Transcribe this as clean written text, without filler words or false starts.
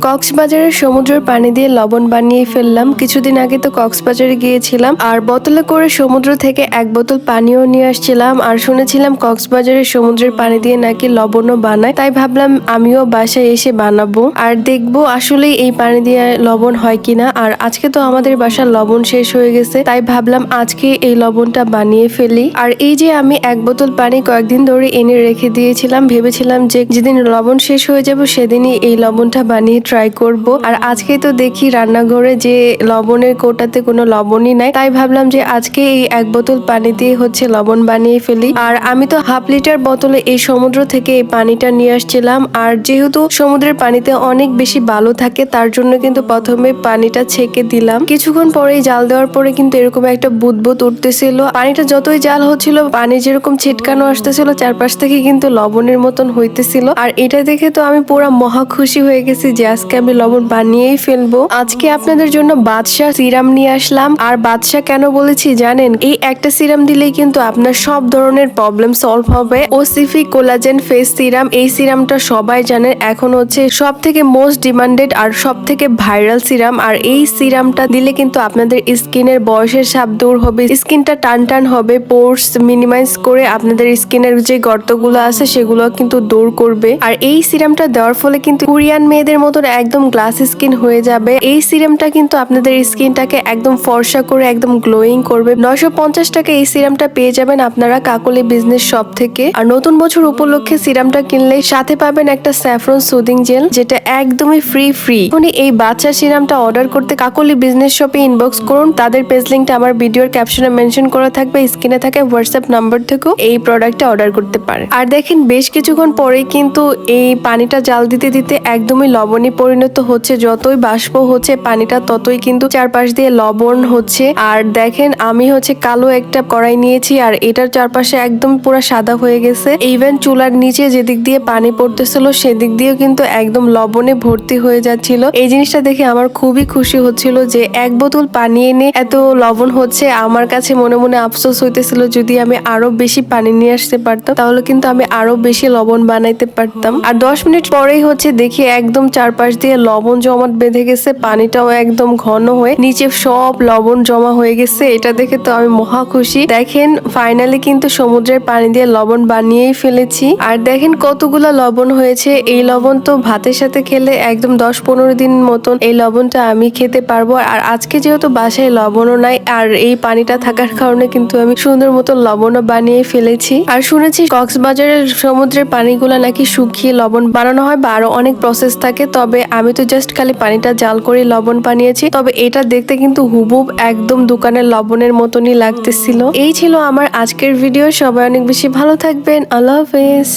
কক্সবাজারের সমুদ্রের পানি দিয়ে লবণ বানিয়ে ফেললাম। কিছুদিন আগে তো কক্সবাজারে গিয়েছিলাম আর বোতলে করে সমুদ্র থেকে এক বোতল পানিও নিয়ে আসছিলাম। আর শুনেছিলাম কক্সবাজারের সমুদ্রের পানি দিয়ে নাকি লবণও বানায়, তাই ভাবলাম আমিও বাসায় এসে বানাবো আর দেখবো আসলে এই পানি দিয়ে লবণ হয় কিনা। আর আজকে তো আমাদের বাসার লবণ শেষ হয়ে গেছে, তাই ভাবলাম আজকে এই লবণটা বানিয়ে ফেলি। আর এই যে আমি এক বোতল পানি কয়েকদিন ধরে এনে রেখে দিয়েছিলাম, ভেবেছিলাম যে যেদিন লবণ শেষ হয়ে যাবে সেদিনই এই লবণটা বানিয়ে ট্রাই করব। আর আজকে তো দেখি রান্নাঘরে যে লবণের কোটাতে কোনো লবণই নাই, তাই ভাবলাম যে আজকে এই এক বোতল পানি দিয়ে হচ্ছে লবণ বানিয়ে ফেলি। আর আমি তো হাফ লিটার বোতলে এই সমুদ্র থেকে এই পানিটা নিয়ে আসছিলাম। আর যেহেতু সমুদ্রের পানিতে অনেক বেশি বালু থাকে, তার জন্য কিন্তু প্রথমে পানিটা ছেঁকে দিলাম। কিছুক্ষণ পরেই জাল দেওয়ার পরে কিন্তু এরকম একটা বুদবুদ উঠতেছিল। পানিটা যতই জাল হচ্ছিল, পানি যেরকম ছিটকানো আসতেছিল, চারপাশ থেকে কিন্তু লবণের মতন হইতেছিল। আর এটা দেখে তো আমি পুরো মহা খুশি হয়ে গেছি যে আজকে আমি লবণ বানিয়েই ফেলবো। আজকে আপনাদের জন্য বাদশা সিরাম নিয়ে আসলাম। আর বাদশা কেন বলেছি জানেন? এই একটা সিরাম দিলেই কিন্তু আপনার সব ধরনের প্রবলেম সলভ হবে। ওসিফি কোলাজেন ফেস সিরাম, এই সিরামটা সবাই জানেন এখন হচ্ছে সব থেকে মোস্ট ডিমান্ডেড আর সব থেকে ভাইরাল সিরাম। আর এই সিরামটা দিলে কিন্তু আপনাদের স্কিনের বয়সের ছাপ দূর হবে, স্কিনটা টান টান হবে, পোর্স মিনিমাইজ করে আপনাদের স্কিনের যে গর্তগুলো আছে সেগুলো কিন্তু দূর করবে। আর এই সিরামটা দেওয়ার ফলে কিন্তু কোরিয়ান মেয়েদের মতন একদম গ্লাস স্কিন হয়ে যাবে। এই সিরামটা কিন্তু আপনাদের স্কিনটাকে একদম ফর্সা করে একদম গ্লোয়িং করবে। 950 টাকা এই সিরামটা পেয়ে যাবেন আপনারা কাকলি বিজনেস শপ থেকে। আর নতুন বছর উপলক্ষে সিরামটা কিনলে সাথে পাবেন একটা স্যাফরন সুদিং জেল, যেটা একদমই ফ্রি। উনি এই বাচ্চা সিরামটা অর্ডার করতে কাকলি বিজনেস শপে ইনবক্স করুন। তাদের পেজ লিঙ্কটা আমার ভিডিওর ক্যাপশনে মেনশন করা থাকবে, স্ক্রিনে থাকে হোয়াটসঅ্যাপ নাম্বার থেকেও এই প্রোডাক্টটা অর্ডার করতে পারে। আর দেখেন বেশ কিছুক্ষণ পরেই কিন্তু এই পানিটা জাল দিতে দিতে একদমই লবণে পরিণত হচ্ছে। যতই বাষ্প হচ্ছে পানিটা ততই কিন্তু চারপাশ দিয়ে লবণ হচ্ছে। আর দেখেন আমি হচ্ছে কালো একটা কড়াই নিয়েছি আর এটার চারপাশে একদম পুরো সাদা হয়ে গেছে। ইভেন চুলার নিচে যেদিক দিয়ে পানি পড়তেছিল সেদিক দিয়েও কিন্তু একদম লবণে ভর্তি হয়ে যাচ্ছিল। এই জিনিসটা দেখে আমার খুবই খুশি হচ্ছিল যে এক বোতল পানি এনে এত লবণ হচ্ছে। আমার কাছে মনে মনে আফসোস হইতেছিল যদি আমি আরো বেশি পানি নিয়ে আসতে পারতাম, তাহলে কিন্তু আমি আরো বেশি লবণ বানাইতে পারতাম। আর 10 মিনিট পরেই হচ্ছে দেখি একদম চারপাশ দিয়ে লবণ জমাট বেঁধে গেছে, পানিটাও একদম ঘন হয়ে নিচে সব লবণ জমা হয়ে গেছে। এটা দেখে তো আমি মহা খুশি। দেখেন ফাইনালি কিন্তু সমুদ্রের পানি দিয়ে লবণ বানিয়েই ফেলেছি। আর দেখেন কতগুলো লবণ হয়েছে। এই লবণ তো ভাতের সাথে খেলে একদম 10-15 দিন মতন এই লবণটা আমি খেতে পারবো। আর আজকে যেহেতু বাসায় লবণও নাই আর এই পানিটা থাকার কারণে কিন্তু আমি সুন্দর মতো লবণও বানিয়ে ফেলেছি। আর শুনেছি কক্সবাজারের সমুদ্রের পানিগুলা নাকি শুকিয়ে লবণ বানানো হয় বা আরো অনেক প্রসেস থাকে, তবে আমি তো জাস্ট খালি পানিটা জাল করে লবণ বানিয়েছি। তবে এটা দেখতে কিন্তু হুবহুব একদম দোকানের লবণের মতনই লাগতেছিল। এই ছিল আমার আজকের ভিডিও। সবাই অনেক বেশি ভালো থাকবেন। আল্লাহ হাফেজ।